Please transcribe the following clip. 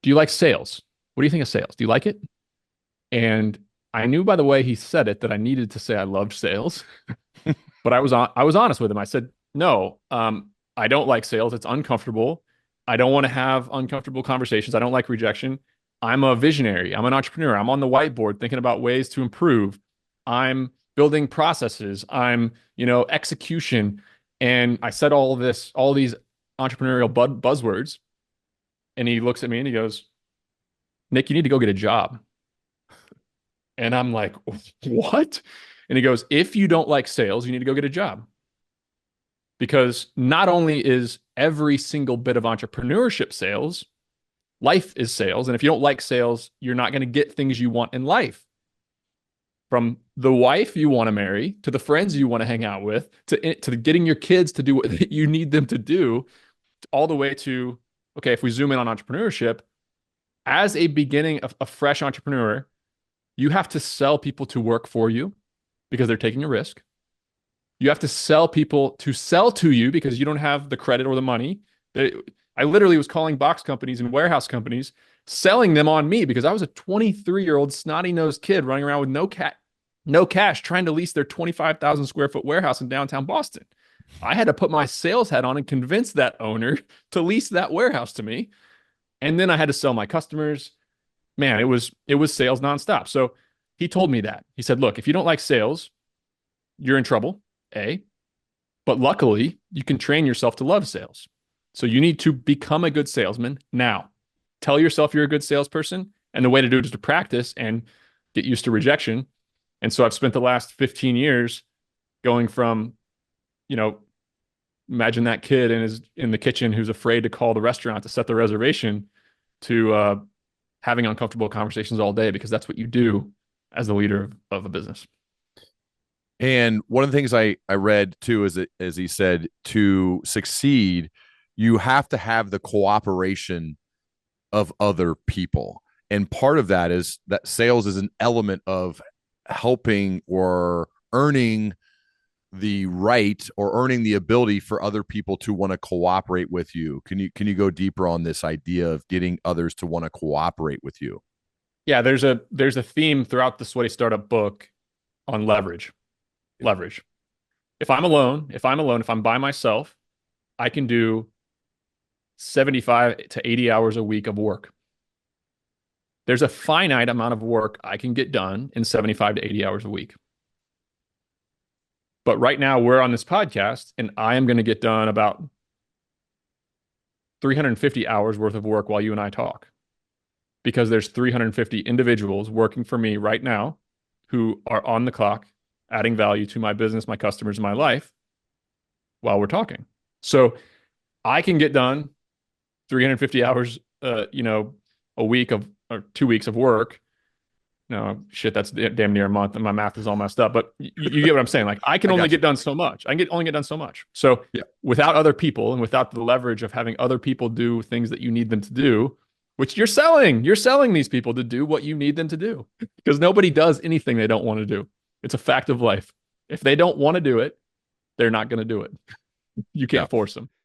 do you like sales? What do you think of sales? Do you like it? And I knew by the way he said it that I needed to say I loved sales, but I was honest with him. I said, no, I don't like sales. It's uncomfortable. I don't want to have uncomfortable conversations. I don't like rejection. I'm a visionary. I'm an entrepreneur. I'm on the whiteboard thinking about ways to improve. I'm building processes. I'm execution. And I said all of this, all these entrepreneurial buzzwords. And he looks at me and he goes, Nick, you need to go get a job. And I'm like, what? And he goes, if you don't like sales, you need to go get a job. Because not only is every single bit of entrepreneurship sales, life is sales. And if you don't like sales, you're not going to get things you want in life. From the wife you want to marry, to the friends you want to hang out with, to getting your kids to do what you need them to do, all the way to, okay, if we zoom in on entrepreneurship, as a beginning of a fresh entrepreneur, you have to sell people to work for you because they're taking a risk. You have to sell people to sell to you because you don't have the credit or the money. I literally was calling box companies and warehouse companies, selling them on me because I was a 23-year-old snotty-nosed kid running around with no cash, trying to lease their 25,000 square foot warehouse in downtown Boston. I had to put my sales hat on and convince that owner to lease that warehouse to me. And then I had to sell my customers. Man, it was sales nonstop. So he told me that. He said, look, if you don't like sales, you're in trouble, A. But luckily, you can train yourself to love sales. So you need to become a good salesman now. Tell yourself you're a good salesperson. And the way to do it is to practice and get used to rejection. And so I've spent the last 15 years going from, you know, imagine that kid in the kitchen who's afraid to call the restaurant to set the reservation to having uncomfortable conversations all day because that's what you do as the leader of a business. And one of the things I read too is that, as he said, to succeed, you have to have the cooperation of other people. And part of that is that sales is an element of helping or earning the right or earning the ability for other people to want to cooperate with you. Can you go deeper on this idea of getting others to want to cooperate with you? Yeah, there's a theme throughout the Sweaty Startup book on leverage. Leverage. If I'm by myself, I can do 75 to 80 hours a week of work. There's a finite amount of work I can get done in 75 to 80 hours a week. But right now we're on this podcast and I am going to get done about 350 hours worth of work while you and I talk because there's 350 individuals working for me right now who are on the clock, adding value to my business, my customers, my life while we're talking. So I can get done 350 hours, a week of or 2 weeks of work. No, shit, that's damn near a month, and my math is all messed up. But you get what I'm saying. Like I can I only got get you. done so much. I can only get done so much. So Yeah. without other people and without the leverage of having other people do things that you need them to do, which you're selling these people to do what you need them to do because nobody does anything they don't want to do. It's a fact of life. If they don't want to do it, they're not going to do it. You Yeah. can't force them.